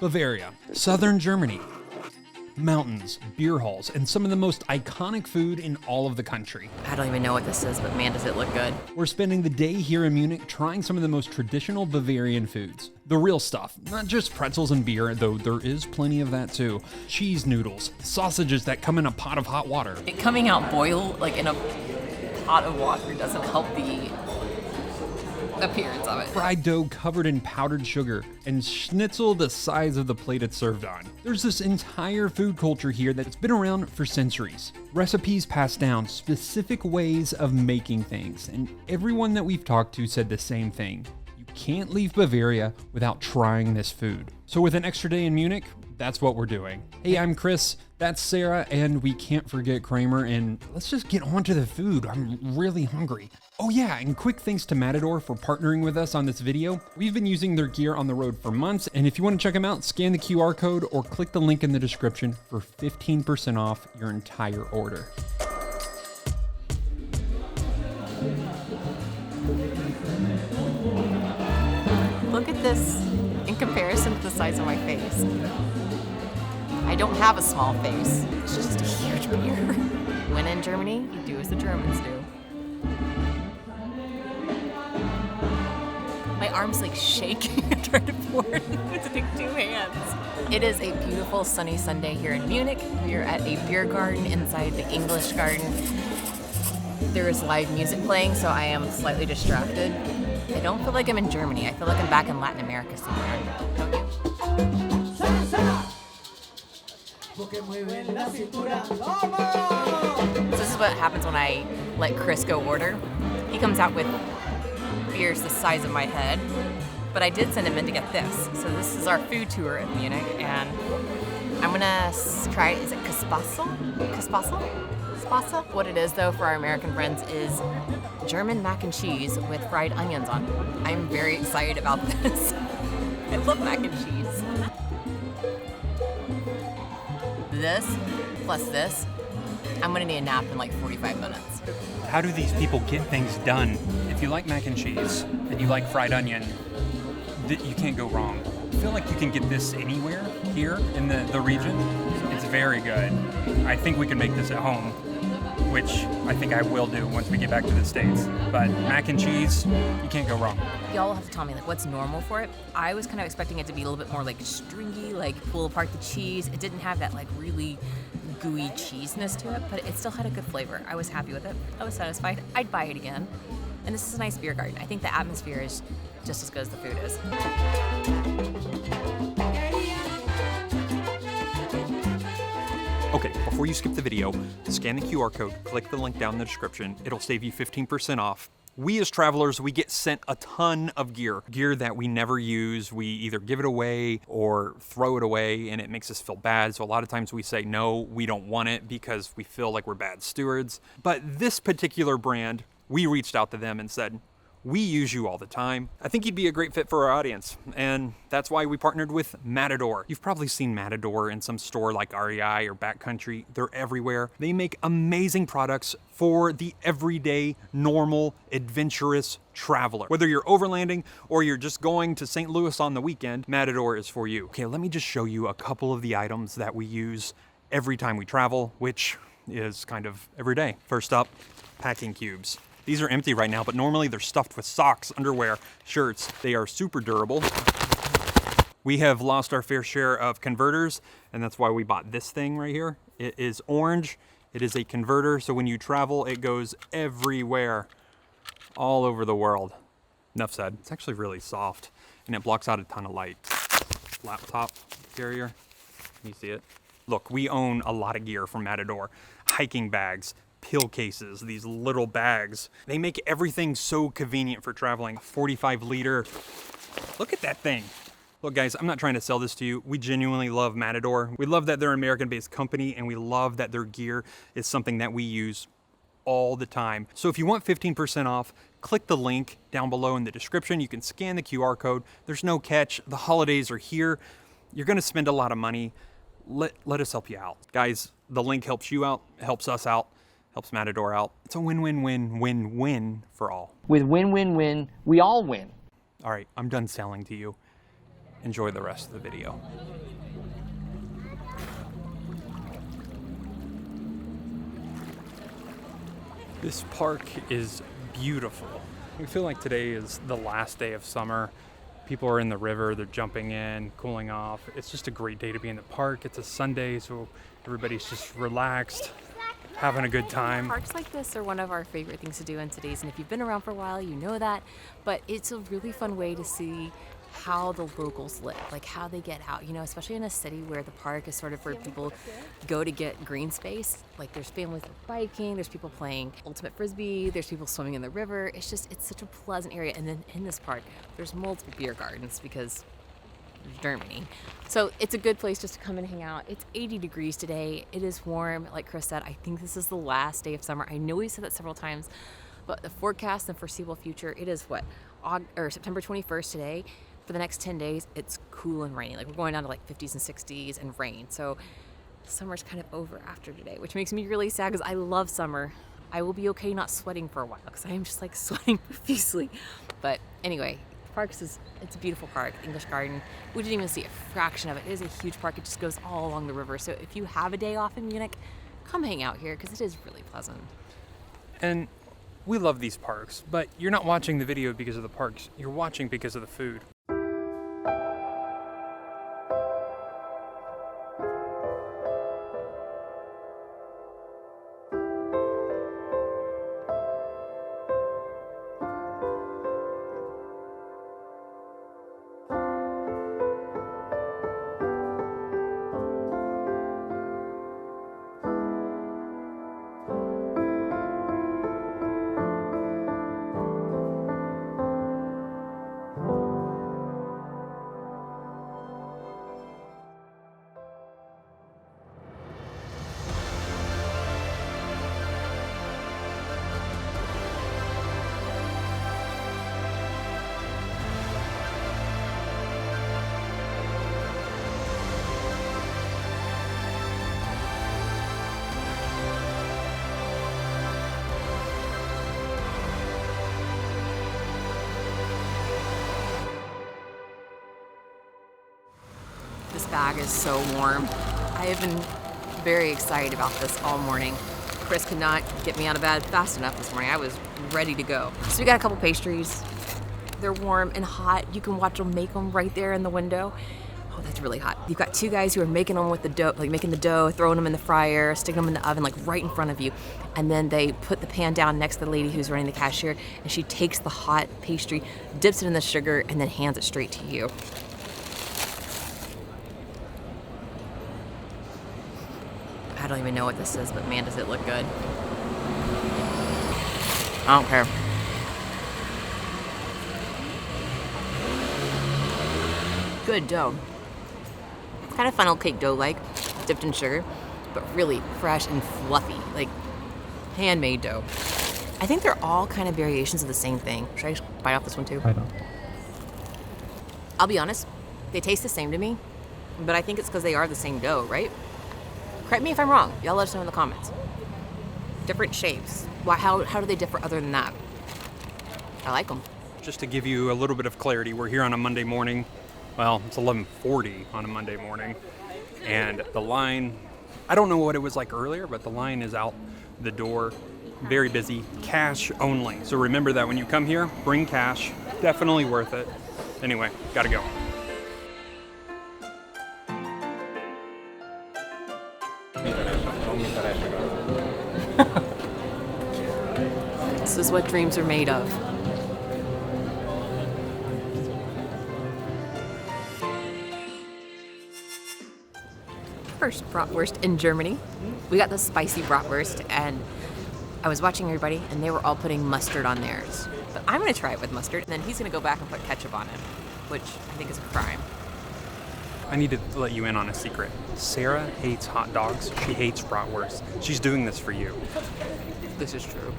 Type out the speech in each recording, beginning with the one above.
Bavaria, southern Germany. Mountains, beer halls, and some of the most iconic food in all of the country. I don't even know what this is, but man, does it look good. We're spending the day here in Munich trying some of the most traditional Bavarian foods. The real stuff, not just pretzels and beer, though there is plenty of that too. Cheese noodles, sausages that come in a pot of hot water. It coming out boiled, like in a pot of water, doesn't help the appearance of it. Fried dough covered in powdered sugar, and schnitzel the size of the plate it's served on. There's this entire food culture here that's been around for centuries. Recipes passed down, specific ways of making things, and everyone that we've talked to said the same thing. You can't leave Bavaria without trying this food. So with an extra day in Munich, that's what we're doing. Hey, I'm Chris, that's Sarah, and we can't forget Kramer, and let's just get on to the food. I'm really hungry. Oh yeah, and quick thanks to Matador for partnering with us on this video. We've been using their gear on the road for months, and if you want to check them out, scan the QR code or click the link in the description for 15% off your entire order. Look at this in comparison to the size of my face. I don't have a small face. It's just a huge beer. When in Germany, you do as the Germans do. My arm's like shaking trying to pour it using 2 hands. It is a beautiful sunny Sunday here in Munich. We are at a beer garden inside the English garden. There is live music playing, so I am slightly distracted. I don't feel like I'm in Germany. I feel like I'm back in Latin America somewhere. Don't you? So this is what happens when I let Chris go order. He comes out with beers the size of my head, but I did send him in to get this. So this is our food tour in Munich, and I'm gonna try, is it Käsespätzle? What it is though for our American friends is German mac and cheese with fried onions on it. I'm very excited about this. I love mac and cheese. This plus this, I'm gonna need a nap in like 45 minutes. How do these people get things done? If you like mac and cheese and you like fried onion, you can't go wrong. I feel like you can get this anywhere here in the region. It's very good. I think we can make this at home, which I think I will do once we get back to the States. But mac and cheese, you can't go wrong. Y'all have to tell me like what's normal for it. I was kind of expecting it to be a little bit more like stringy, like pull apart the cheese. It didn't have that like really gooey cheesiness to it, but it still had a good flavor. I was happy with it. I was satisfied. I'd buy it again. And this is a nice beer garden. I think the atmosphere is just as good as the food is. Okay, before you skip the video, scan the QR code, click the link down in the description. It'll save you 15% off. We as travelers, we get sent a ton of gear that we never use. We either give it away or throw it away, and it makes us feel bad. So a lot of times we say, no, we don't want it because we feel like we're bad stewards. But this particular brand, we reached out to them and said, we use you all the time. I think you'd be a great fit for our audience, and that's why we partnered with Matador. You've probably seen Matador in some store like REI or Backcountry. They're everywhere. They make amazing products for the everyday, normal, adventurous traveler. Whether you're overlanding or you're just going to St. Louis on the weekend, Matador is for you. Okay, let me just show you a couple of the items that we use every time we travel, which is kind of every day. First up, packing cubes. These are empty right now, but normally they're stuffed with socks, underwear, shirts. They are super durable. We have lost our fair share of converters, and that's why we bought this thing right here. It is orange. It is a converter, so when you travel, it goes everywhere, all over the world. Enough said. It's actually really soft, and it blocks out a ton of light. Laptop carrier. Can you see it? Look, we own a lot of gear from Matador. Hiking bags, pill cases, these little bags. They make everything so convenient for traveling. 45 liter. Look at that thing. Look guys, I'm not trying to sell this to you. We genuinely love Matador. We love that they're an American-based company, and we love that their gear is something that we use all the time. So if you want 15% off, click the link down below in the description. You can scan the QR code. There's no catch. The holidays are here. You're gonna spend a lot of money. Let us help you out. Guys, the link helps you out, helps us out, helps Matador out. It's a win-win-win-win-win for all. With win-win-win, we all win. All right, I'm done selling to you. enjoy the rest of the video. This park is beautiful. I feel like today is the last day of summer. People are in the river, they're jumping in, cooling off. It's just a great day to be in the park. It's a Sunday, so everybody's just relaxed, having a good time. Parks like this are one of our favorite things to do in cities, and if you've been around for a while, you know that. But it's a really fun way to see how the locals live, like how they get out, you know, especially in a city where the park is sort of where people go to get green space. Like there's families that are biking, there's people playing ultimate frisbee, there's people swimming in the river. It's such a pleasant area. And then in this park, there's multiple beer gardens because Germany. So it's a good place just to come and hang out. It's 80 degrees today. It is warm. Like Chris said, I think this is the last day of summer. I know we said that several times, but the forecast and foreseeable future, it is September 21st today. For the next 10 days, it's cool and rainy. Like we're going down to like 50s and 60s and rain. So summer's kind of over after today, which makes me really sad because I love summer. I will be okay not sweating for a while because I am just like sweating profusely. But anyway, it's a beautiful park, English Garden. We didn't even see a fraction of it. It is a huge park. It just goes all along the river. So if you have a day off in Munich, come hang out here because it is really pleasant. And we love these parks, but you're not watching the video because of the parks. You're watching because of the food. This bag is so warm. I have been very excited about this all morning. Chris could not get me out of bed fast enough this morning. I was ready to go. So we got a couple pastries. They're warm and hot. You can watch them make them right there in the window. Oh, that's really hot. You've got two guys who are making them with the dough, like making the dough, throwing them in the fryer, sticking them in the oven, like right in front of you. And then they put the pan down next to the lady who's running the cashier, and she takes the hot pastry, dips it in the sugar, and then hands it straight to you. I don't even know what this is, but man, does it look good. I don't care. Good dough. Kind of funnel cake dough-like, dipped in sugar, but really fresh and fluffy, like handmade dough. I think they're all kind of variations of the same thing. Should I just bite off this one too? I don't. I'll be honest, they taste the same to me, but I think it's because they are the same dough, right? Correct me if I'm wrong. Y'all let us know in the comments. Different shapes. Why? How do they differ other than that? I like them. Just to give you a little bit of clarity, we're here on a Monday morning. Well, it's 11:40 on a Monday morning. And the line, I don't know what it was like earlier, but the line is out the door. Very busy. Cash only. So remember that when you come here, bring cash. Definitely worth it. Anyway, gotta go. This is what dreams are made of. First bratwurst in Germany. We got the spicy bratwurst, and I was watching everybody, and they were all putting mustard on theirs. But I'm gonna try it with mustard, and then he's gonna go back and put ketchup on it, which I think is a crime. I need to let you in on a secret. Sarah hates hot dogs. She hates bratwurst. She's doing this for you. This is true.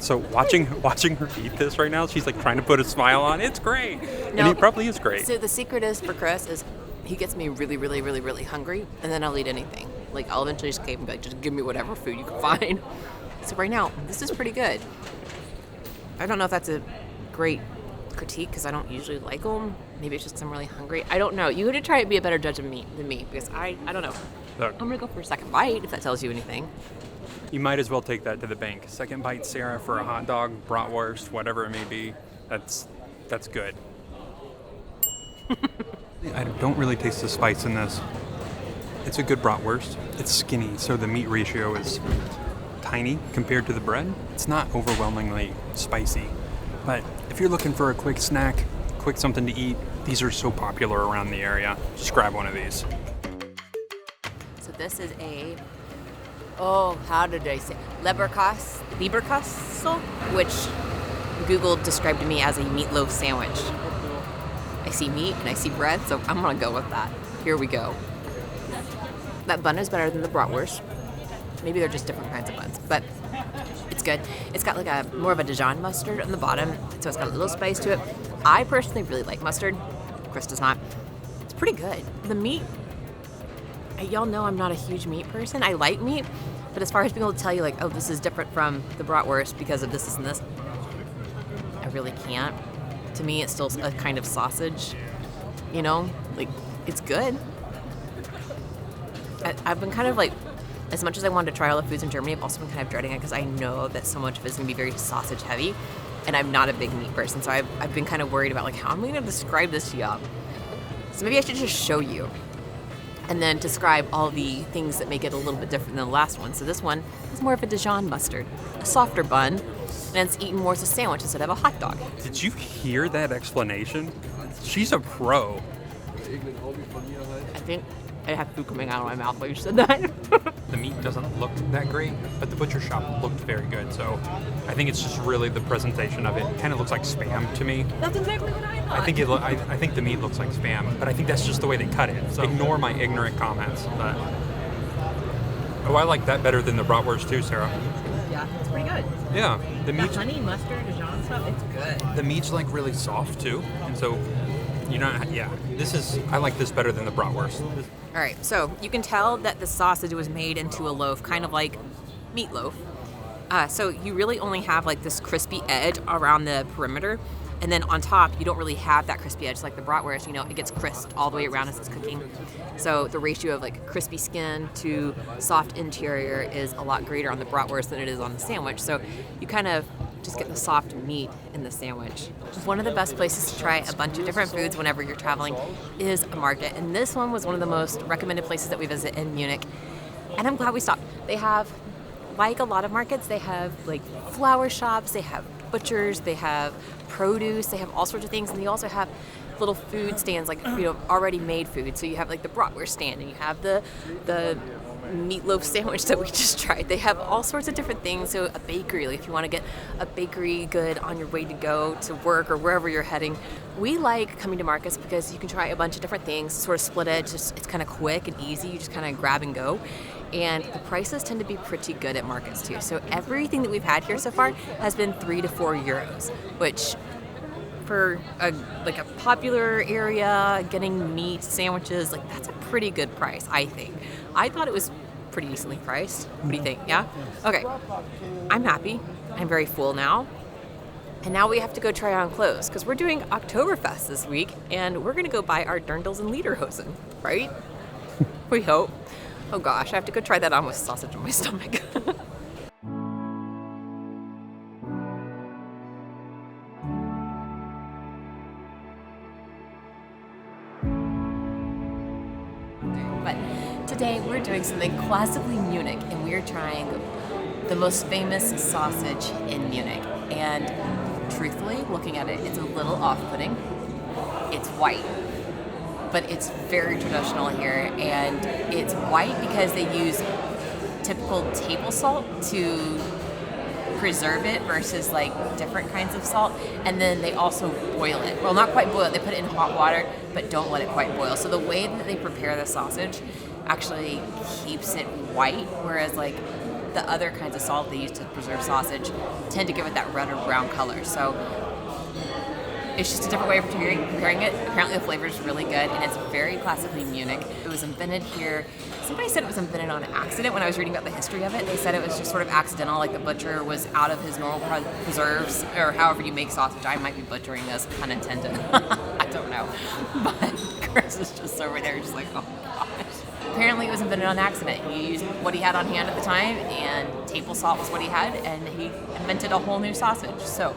So watching her eat this right now, she's like trying to put a smile on. It's great. And it probably is great. So the secret is for Chris is he gets me really, really, really, really hungry, and then I'll eat anything. Like I'll eventually just cave and be like, just give me whatever food you can find. So right now, this is pretty good. I don't know if that's a great critique because I don't usually like them. Maybe it's just 'cause I'm really hungry. I don't know. You got to try and be a better judge of meat than me because I don't know. Look, I'm going to go for a second bite if that tells you anything. you might as well take that to the bank. Second bite, Sarah, for a hot dog, bratwurst, whatever it may be. That's good. I don't really taste the spice in this. It's a good bratwurst. It's skinny, so the meat ratio is tiny compared to the bread. It's not overwhelmingly spicy. But if you're looking for a quick snack, quick something to eat, these are so popular around the area. Just grab one of these. So this is how did I say? Leberkäse, which Google described to me as a meatloaf sandwich. I see meat and I see bread, so I'm gonna go with that. Here we go. That bun is better than the bratwurst. Maybe they're just different kinds of buns, but it's good. It's got like more of a Dijon mustard on the bottom, so it's got a little spice to it. I personally really like mustard. Chris does not. It's pretty good. The meat, y'all know I'm not a huge meat person. I like meat, but as far as being able to tell you like, oh, this is different from the bratwurst because of this and this, I really can't. To me, it's still a kind of sausage, like it's good. I've been kind of like, as much as I wanted to try all the foods in Germany, I've also been kind of dreading it because I know that so much of it's going to be very sausage heavy, and I'm not a big meat person, so I've been kind of worried about like, how am I going to describe this to y'all? So maybe I should just show you and then describe all the things that make it a little bit different than the last one. So this one is more of a Dijon mustard, a softer bun, and it's eaten more as a sandwich instead of a hot dog. Did you hear that explanation? She's a pro. I think I have food coming out of my mouth while you said that. The meat doesn't look that great, but the butcher shop looked very good. So I think it's just really the presentation of it. It kind of looks like Spam to me. That's exactly what I thought. I think the meat looks like Spam, but I think that's just the way they cut it. So ignore my ignorant comments. But I like that better than the bratwurst too, Sarah. Yeah, it's pretty good. Yeah, the meat. Honey mustard Dijon stuff, it's good. The meat's like really soft too, and so I like this better than the bratwurst. All right, so you can tell that the sausage was made into a loaf, kind of like meatloaf. So you really only have like this crispy edge around the perimeter, and then on top you don't really have that crispy edge like the bratwurst. It gets crisped all the way around as it's cooking. So the ratio of like crispy skin to soft interior is a lot greater on the bratwurst than it is on the sandwich. So you kind of just get the soft meat in the sandwich. One of the best places to try a bunch of different foods whenever you're traveling is a market. And this one was one of the most recommended places that we visit in Munich. And I'm glad we stopped. They have, like a lot of markets, they have like flower shops, they have butchers, they have produce, they have all sorts of things. And they also have little food stands, like, already made food. So you have like the bratwurst stand and you have the meatloaf sandwich that we just tried. They have all sorts of different things. So a bakery, like if you want to get a bakery good on your way to go to work or wherever you're heading. We like coming to markets because you can try a bunch of different things, sort of split it. It's kind of quick and easy. You just kind of grab and go. And the prices tend to be pretty good at markets too. So everything that we've had here so far has been 3 to 4 euros, which for a popular area, getting meat sandwiches, like that's a pretty good price, I think. I thought it was pretty decently priced. What do you think? Yeah? Okay. I'm happy. I'm very full now. And now we have to go try on clothes because we're doing Oktoberfest this week and we're going to go buy our Dirndls and Lederhosen, right? We hope. Oh gosh, I have to go try that on with sausage in my stomach. But today we're doing something classically Munich and we're trying the most famous sausage in Munich. And truthfully, looking at it, it's a little off-putting. It's white, but it's very traditional here. And it's white because they use typical table salt to preserve it versus like different kinds of salt. And then they also boil it. Well, not quite boil it. They put it in hot water, but don't let it quite boil. So the way that they prepare the sausage actually keeps it white, whereas like the other kinds of salt they use to preserve sausage tend to give it that red or brown color. So It's just a different way of preparing it. Apparently the flavor is really good, and it's very classically Munich. It was invented here. Somebody said it was invented on accident when I was reading about the history of it. They said it was just sort of accidental, like the butcher was out of his normal preserves, or however you make sausage. I might be butchering this, pun intended. I don't know. But Chris is just over there just like, oh gosh. Apparently it was invented on accident. He used what he had on hand at the time, and table salt was what he had, and he invented a whole new sausage. So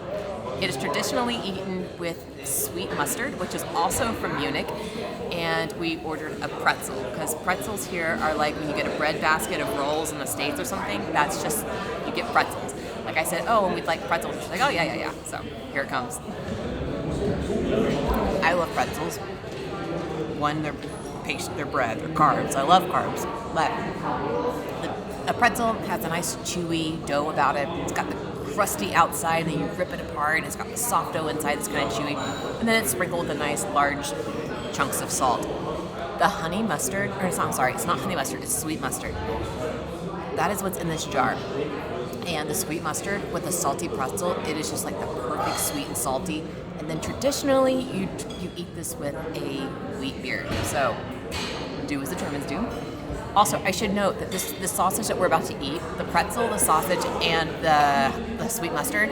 it is traditionally eaten with sweet mustard, which is also from Munich, and we ordered a pretzel, because pretzels here are like when you get a bread basket of rolls in the States or something, that's just, you get pretzels. Like I said, oh, and we'd like pretzels. She's like, oh, yeah. So here it comes. I love pretzels. One, they're bread, they're carbs. I love carbs, but a pretzel has a nice chewy dough about it. It's got the crusty outside, and then you rip it apart, and it's got the soft dough inside that's kind of chewy, and then it's sprinkled with nice large chunks of salt. The honey mustard, or it's not honey mustard, it's sweet mustard. That is what's in this jar. And the sweet mustard with a salty pretzel, it is just like the perfect sweet and salty. And then traditionally, you eat this with a wheat beer. So do as the Germans do. Also, I should note that this sausage that we're about to eat, the pretzel, the sausage, and the sweet mustard,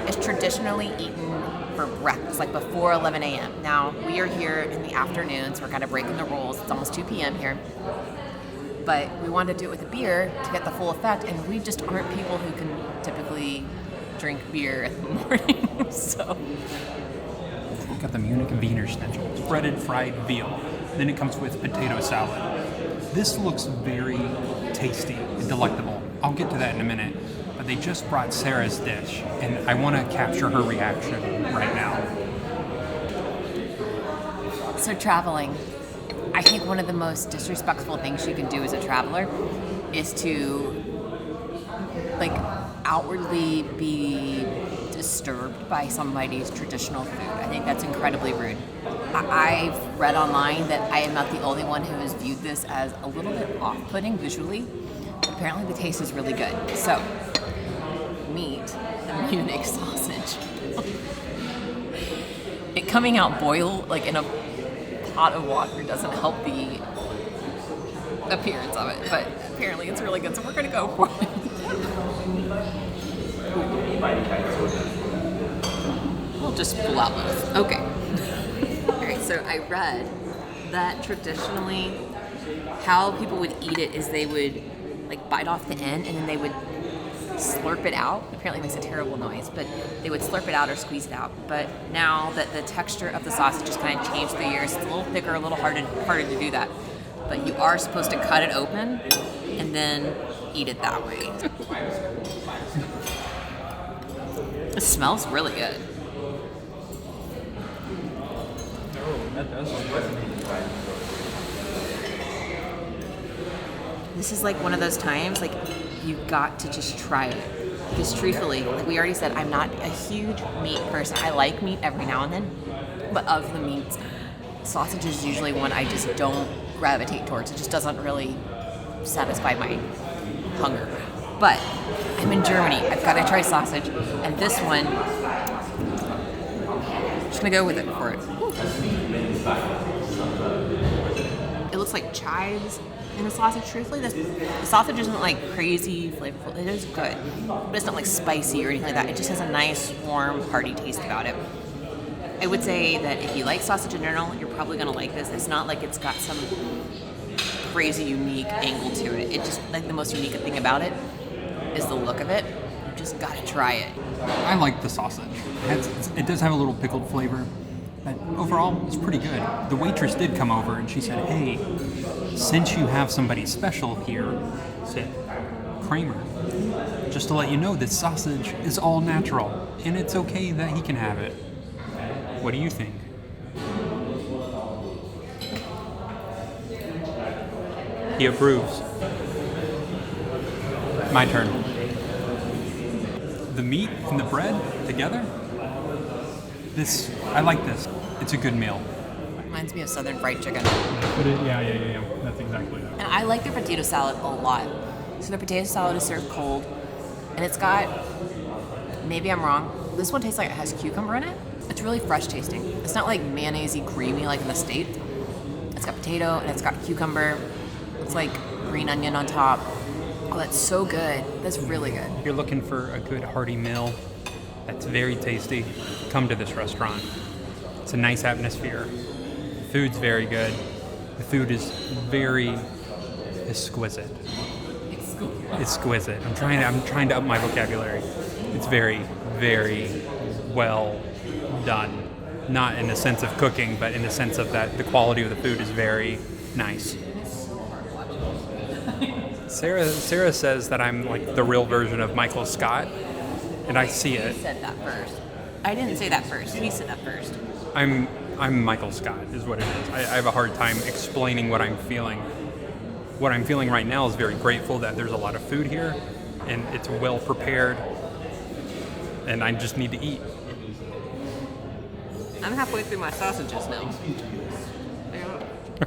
is traditionally eaten for breakfast, like before 11 a.m. Now, we are here in the afternoon, so we're kind of breaking the rules. It's almost 2 p.m. here. But we wanted to do it with a beer to get the full effect, and we just aren't people who can typically drink beer in the morning, so. We've got the Munich Wiener Schnitzel. It's breaded fried veal. Then it comes with potato salad. This looks very tasty and delectable. I'll get to that in a minute, but they just brought Sarah's dish, and I want to capture her reaction right now. So traveling, I think one of the most disrespectful things you can do as a traveler is to outwardly be disturbed by somebody's traditional food. I think that's incredibly rude. I've read online that I am not the only one who has viewed this as a little bit off-putting visually. Apparently the taste is really good. So, meet the Munich sausage. It coming out boiled like in a pot of water doesn't help the appearance of it, but apparently it's really good, so we're gonna go for it. We'll just pull out both. Okay. Alright, so I read that traditionally how people would eat it is they would bite off the end and then they would slurp it out. Apparently it makes a terrible noise, but they would slurp it out or squeeze it out. But now that the texture of the sausage has kind of changed through the years, it's a little thicker, a little harder to do that. But you are supposed to cut it open and then eat it that way. It smells really good. Oh, that does look good. This is one of those times, you've got to just try it. Because truthfully, we already said, I'm not a huge meat person. I like meat every now and then, but of the meats, sausage is usually one I just don't gravitate towards. It just doesn't really satisfy my hunger. But I'm in Germany. I've got to try sausage. And this one, I'm just going to go with it for it. It looks like chives in the sausage. Truthfully, the sausage isn't crazy flavorful. It is good, but it's not spicy or anything like that. It just has a nice, warm, hearty taste about it. I would say that if you like sausage in general, you're probably going to like this. It's not like it's got some crazy unique angle to it. It just, the most unique thing about it is the look of it. You just got to try it. I like the sausage. It does have a little pickled flavor, but overall, it's pretty good. The waitress did come over and she said, hey, since you have somebody special here, said Kramer, just to let you know, this sausage is all natural, and it's okay that he can have it. What do you think? He approves. My turn. The meat and the bread together? I like this. It's a good meal. Reminds me of Southern fried chicken. Yeah. That's exactly that. And I like their potato salad a lot. So the potato salad is served cold, and it's got, maybe I'm wrong, this one tastes like it has cucumber in it. It's really fresh tasting. It's not like mayonnaise-y creamy like in the States. It's got potato and it's got cucumber. It's like green onion on top. Oh, that's so good. That's really good. If you're looking for a good hearty meal that's very tasty, come to this restaurant. It's a nice atmosphere. Food's very good. The food is very exquisite. Exquisite. I'm trying to up my vocabulary. It's very, very well done. Not in the sense of cooking, but in the sense of that the quality of the food is very nice. Sarah says that I'm like the real version of Michael Scott, and I see it. You said that first. I didn't say that first. We said that first. I'm Michael Scott is what it is. I have a hard time explaining what I'm feeling. What I'm feeling right now is very grateful that there's a lot of food here, and it's well prepared, and I just need to eat. I'm halfway through my sausages now.